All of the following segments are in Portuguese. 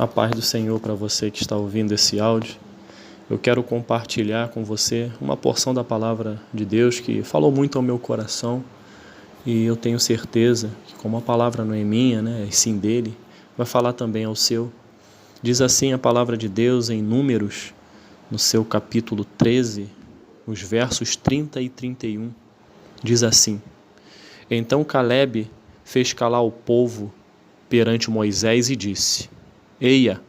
A paz do Senhor para você que está ouvindo esse áudio. Eu quero compartilhar com você uma porção da palavra de Deus que falou muito ao meu coração e eu tenho certeza que, como a palavra não é minha, né, e sim dele, vai falar também ao seu. Diz assim a palavra de Deus em Números, no seu capítulo 13, os versos 30 e 31. Diz assim: Então Calebe fez calar o povo perante Moisés e disse: Eia,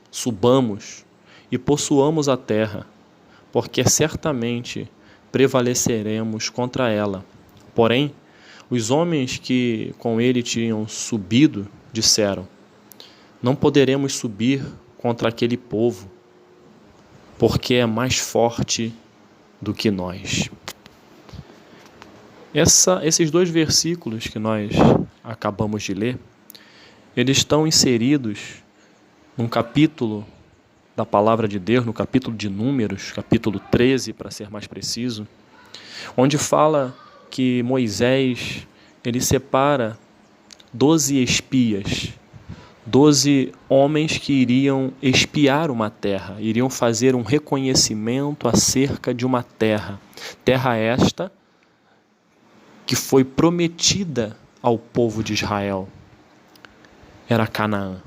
subamos e possuamos a terra, porque certamente prevaleceremos contra ela. Porém, os homens que com ele tinham subido disseram: Não poderemos subir contra aquele povo, porque é mais forte do que nós. Esses dois versículos que nós acabamos de ler, eles estão inseridos num capítulo da palavra de Deus, no capítulo de Números, capítulo 13, para ser mais preciso, onde fala que Moisés, ele separa 12 espias, 12 homens que iriam espiar uma terra, iriam fazer um reconhecimento acerca de uma terra. Terra esta que foi prometida ao povo de Israel. Era Canaã.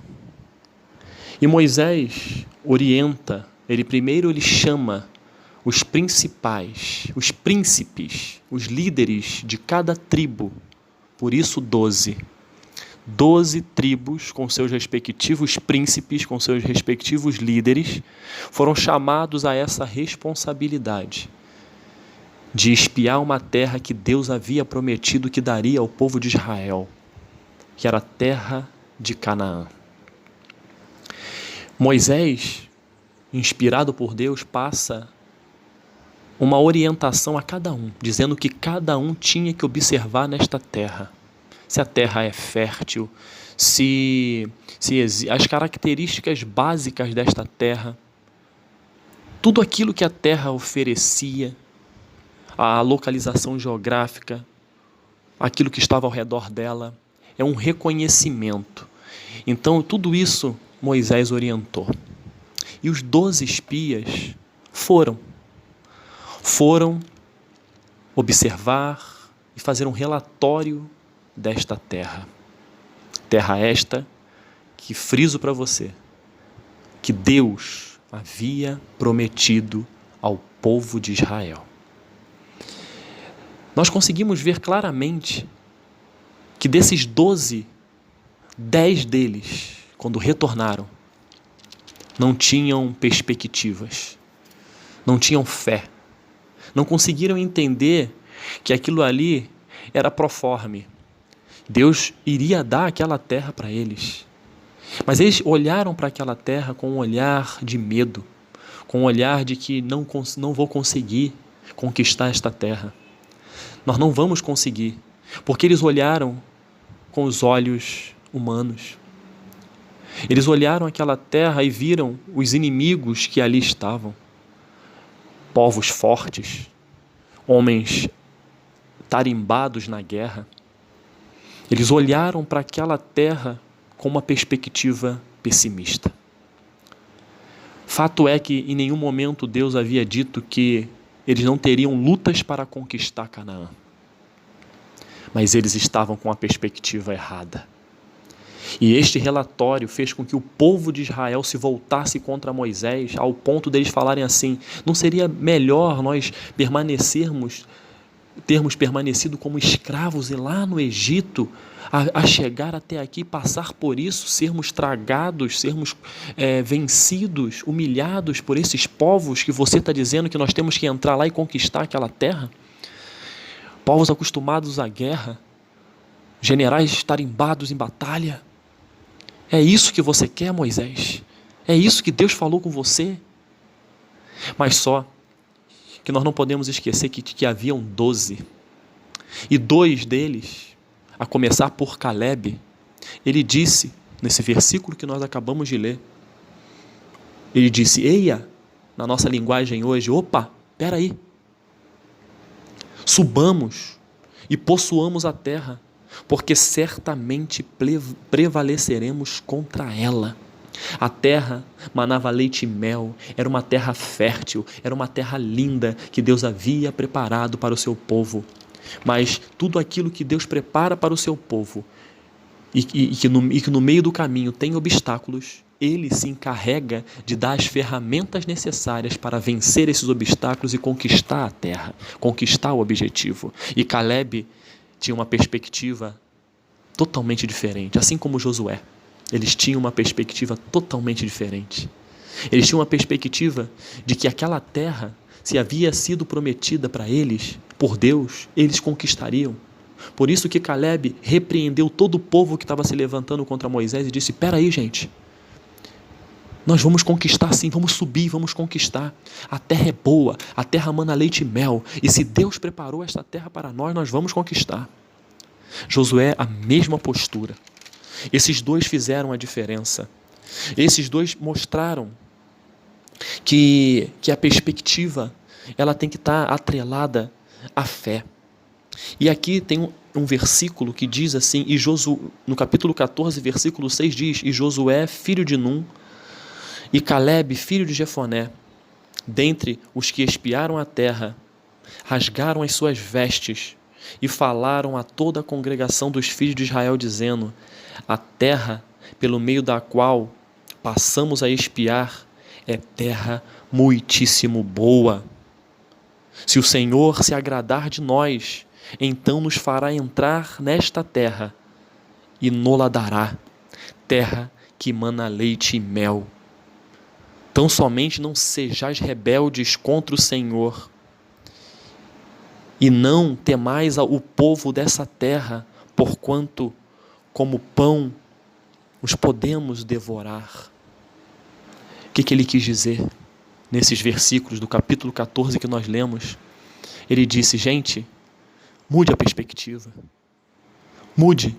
E Moisés orienta, ele chama os principais, os príncipes, os líderes de cada tribo, por isso 12. 12 tribos com seus respectivos príncipes, com seus respectivos líderes, foram chamados a essa responsabilidade de espiar uma terra que Deus havia prometido que daria ao povo de Israel, que era a terra de Canaã. Moisés, inspirado por Deus, passa uma orientação a cada um, dizendo que cada um tinha que observar nesta terra. Se a terra é fértil, se as características básicas desta terra, tudo aquilo que a terra oferecia, a localização geográfica, aquilo que estava ao redor dela, é um reconhecimento. Então, tudo isso Moisés orientou. E os 12 espias foram observar e fazer um relatório desta terra. Terra esta que, friso para você, que Deus havia prometido ao povo de Israel. Nós conseguimos ver claramente que desses 12, 10 deles, quando retornaram, não tinham perspectivas, não tinham fé, não conseguiram entender que aquilo ali era proforme. Deus iria dar aquela terra para eles. Mas eles olharam para aquela terra com um olhar de medo, com um olhar de que não vou conseguir conquistar esta terra. Nós não vamos conseguir, porque eles olharam com os olhos humanos. Eles olharam aquela terra e viram os inimigos que ali estavam. Povos fortes, homens tarimbados na guerra. Eles olharam para aquela terra com uma perspectiva pessimista. Fato é que em nenhum momento Deus havia dito que eles não teriam lutas para conquistar Canaã. Mas eles estavam com a perspectiva errada. E este relatório fez com que o povo de Israel se voltasse contra Moisés, ao ponto deles falarem assim: não seria melhor nós termos permanecido como escravos e lá no Egito, a chegar até aqui, passar por isso, sermos tragados, sermos vencidos, humilhados por esses povos que você está dizendo que nós temos que entrar lá e conquistar aquela terra? Povos acostumados à guerra, generais tarimbados em batalha. É isso que você quer, Moisés? É isso que Deus falou com você? Mas só que nós não podemos esquecer que haviam 12. E 2 deles, a começar por Calebe, ele disse, nesse versículo que nós acabamos de ler, ele disse: Eia, na nossa linguagem hoje, opa, peraí, subamos e possuamos a terra, porque certamente prevaleceremos contra ela. A terra manava leite e mel, era uma terra fértil, era uma terra linda que Deus havia preparado para o seu povo. Mas tudo aquilo que Deus prepara para o seu povo e que no meio do caminho tem obstáculos, Ele se encarrega de dar as ferramentas necessárias para vencer esses obstáculos e conquistar a terra, conquistar o objetivo. E Caleb tinha uma perspectiva totalmente diferente, assim como Josué. Eles tinham uma perspectiva totalmente diferente. Eles tinham uma perspectiva de que aquela terra, se havia sido prometida para eles, por Deus, eles conquistariam. Por isso que Caleb repreendeu todo o povo que estava se levantando contra Moisés e disse: espera aí, gente, nós vamos conquistar sim, vamos subir, vamos conquistar. A terra é boa, a terra mana leite e mel, e se Deus preparou esta terra para nós, nós vamos conquistar. Josué, a mesma postura. Esses dois fizeram a diferença. Esses dois mostraram que a perspectiva ela tem que estar atrelada à fé. E aqui tem um versículo que diz assim, no capítulo 14, versículo 6 diz: e Josué, filho de Num, e Caleb, filho de Jefoné, dentre os que espiaram a terra, rasgaram as suas vestes e falaram a toda a congregação dos filhos de Israel, dizendo: a terra pelo meio da qual passamos a espiar é terra muitíssimo boa. Se o Senhor se agradar de nós, então nos fará entrar nesta terra e nola dará, terra que mana leite e mel. Tão somente não sejais rebeldes contra o Senhor, e não temais o povo dessa terra, porquanto como pão os podemos devorar. O que ele quis dizer nesses versículos do capítulo 14 que nós lemos? Ele disse: gente, mude a perspectiva, mude,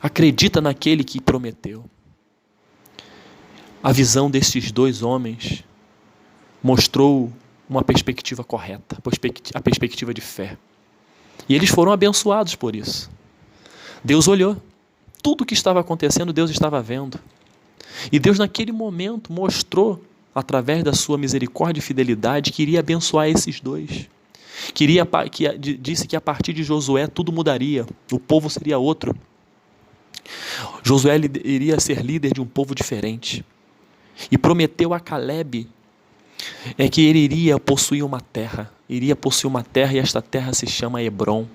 acredita naquele que prometeu. A visão desses dois homens mostrou uma perspectiva correta, a perspectiva de fé. E eles foram abençoados por isso. Deus olhou, tudo o que estava acontecendo, Deus estava vendo. E Deus naquele momento mostrou, através da sua misericórdia e fidelidade, que iria abençoar esses dois. Disse que a partir de Josué tudo mudaria, o povo seria outro. Josué iria ser líder de um povo diferente. E prometeu a Caleb que ele iria possuir uma terra. E esta terra se chama Hebrom.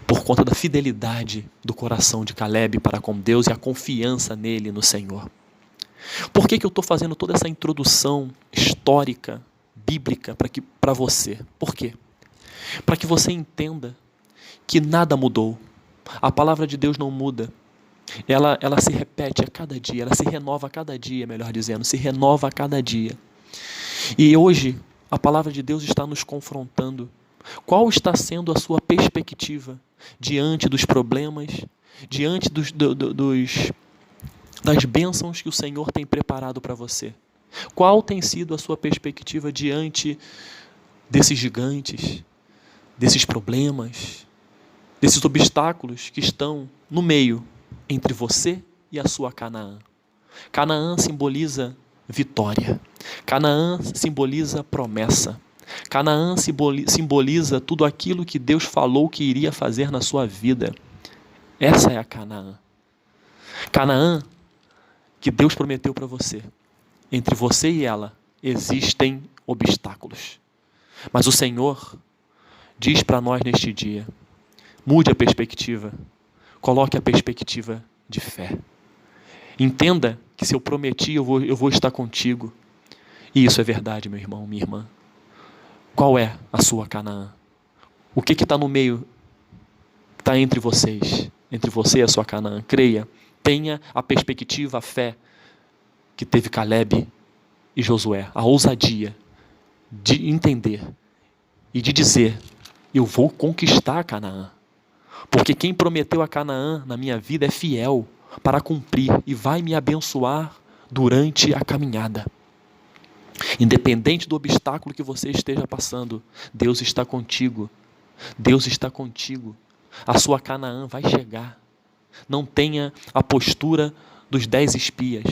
Por conta da fidelidade do coração de Caleb para com Deus e a confiança nele, no Senhor. Por que eu estou fazendo toda essa introdução histórica, bíblica, para você? Por quê? Para que você entenda que nada mudou. A palavra de Deus não muda. Ela se repete a cada dia, ela se renova a cada dia, melhor dizendo, se renova a cada dia. E hoje, a palavra de Deus está nos confrontando. Qual está sendo a sua perspectiva diante dos problemas, diante das bênçãos que o Senhor tem preparado para você? Qual tem sido a sua perspectiva diante desses gigantes, desses problemas, desses obstáculos que estão no meio entre você e a sua Canaã? Canaã simboliza vitória. Canaã simboliza promessa. Canaã simboliza tudo aquilo que Deus falou que iria fazer na sua vida. Essa é a Canaã. Canaã que Deus prometeu para você. Entre você e ela existem obstáculos. Mas o Senhor diz para nós neste dia: mude a perspectiva. Coloque a perspectiva de fé. Entenda que se eu prometi, eu vou estar contigo. E isso é verdade, meu irmão, minha irmã. Qual é a sua Canaã? O que está no meio? Está entre vocês, entre você e a sua Canaã. Creia, tenha a perspectiva, a fé que teve Caleb e Josué. A ousadia de entender e de dizer: eu vou conquistar a Canaã. Porque quem prometeu a Canaã na minha vida é fiel para cumprir e vai me abençoar durante a caminhada. Independente do obstáculo que você esteja passando, Deus está contigo. Deus está contigo. A sua Canaã vai chegar. Não tenha a postura dos 10 espias.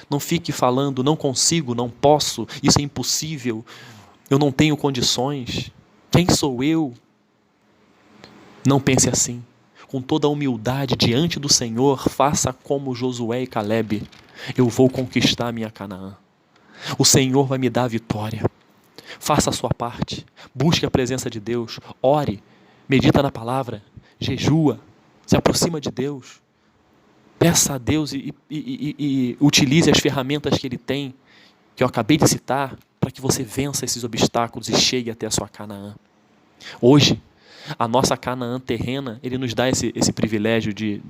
Não fique falando, não consigo, não posso, isso é impossível, eu não tenho condições. Quem sou eu? Não pense assim. Com toda a humildade diante do Senhor, faça como Josué e Calebe. Eu vou conquistar a minha Canaã. O Senhor vai me dar a vitória. Faça a sua parte. Busque a presença de Deus. Ore. Medita na palavra. Jejua. Se aproxima de Deus. Peça a Deus e utilize as ferramentas que Ele tem, que eu acabei de citar, para que você vença esses obstáculos e chegue até a sua Canaã. Hoje, a nossa Canaã terrena, Ele nos dá esse privilégio de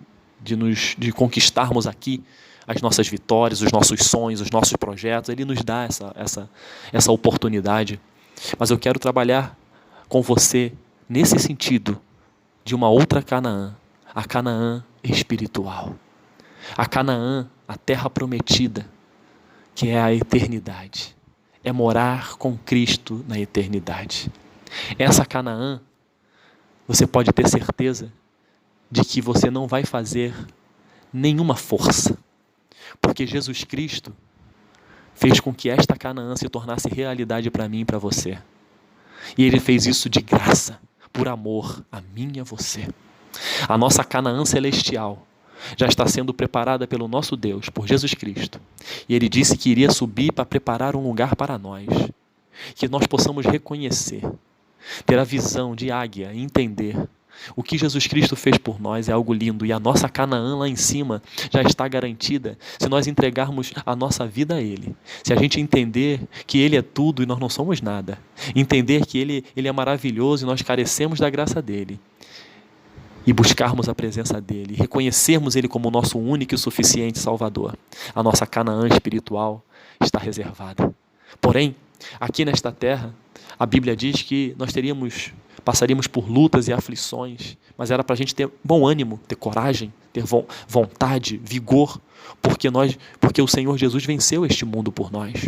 conquistarmos aqui as nossas vitórias, os nossos sonhos, os nossos projetos. Ele nos dá essa oportunidade. Mas eu quero trabalhar com você nesse sentido de uma outra Canaã, a Canaã espiritual. A Canaã, a terra prometida, que é a eternidade. É morar com Cristo na eternidade. Essa Canaã, você pode ter certeza de que você não vai fazer nenhuma força, porque Jesus Cristo fez com que esta Canaã se tornasse realidade para mim e para você. E Ele fez isso de graça, por amor a mim e a você. A nossa Canaã celestial já está sendo preparada pelo nosso Deus, por Jesus Cristo. E Ele disse que iria subir para preparar um lugar para nós, que nós possamos reconhecer, ter a visão de águia e entender o que Jesus Cristo fez por nós é algo lindo, e a nossa Canaã lá em cima já está garantida se nós entregarmos a nossa vida a Ele. Se a gente entender que Ele é tudo e nós não somos nada, entender que Ele é maravilhoso e nós carecemos da graça dEle, e buscarmos a presença dEle, reconhecermos Ele como o nosso único e suficiente Salvador, a nossa Canaã espiritual está reservada. Porém, aqui nesta terra, a Bíblia diz que nós passaríamos por lutas e aflições, mas era para a gente ter bom ânimo, ter coragem, ter vontade, vigor, porque o Senhor Jesus venceu este mundo por nós.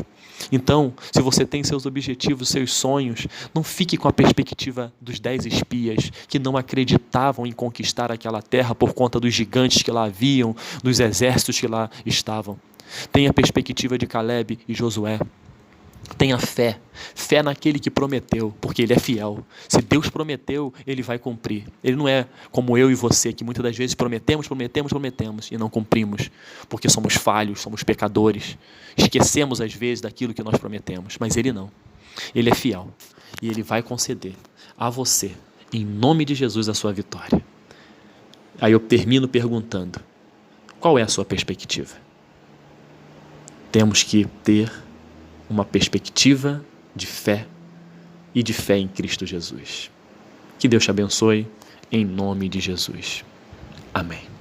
Então, se você tem seus objetivos, seus sonhos, não fique com a perspectiva dos 10 espias que não acreditavam em conquistar aquela terra por conta dos gigantes que lá haviam, dos exércitos que lá estavam. Tenha a perspectiva de Calebe e Josué. Tenha fé naquele que prometeu, porque Ele é fiel. Se Deus prometeu, Ele vai cumprir. Ele não é como eu e você, que muitas das vezes prometemos e não cumprimos, porque somos falhos, somos pecadores. Esquecemos às vezes daquilo que nós prometemos, mas Ele não. Ele é fiel e Ele vai conceder a você, em nome de Jesus, a sua vitória. Aí eu termino perguntando, qual é a sua perspectiva? Temos que ter uma perspectiva de fé e de fé em Cristo Jesus. Que Deus te abençoe, em nome de Jesus. Amém.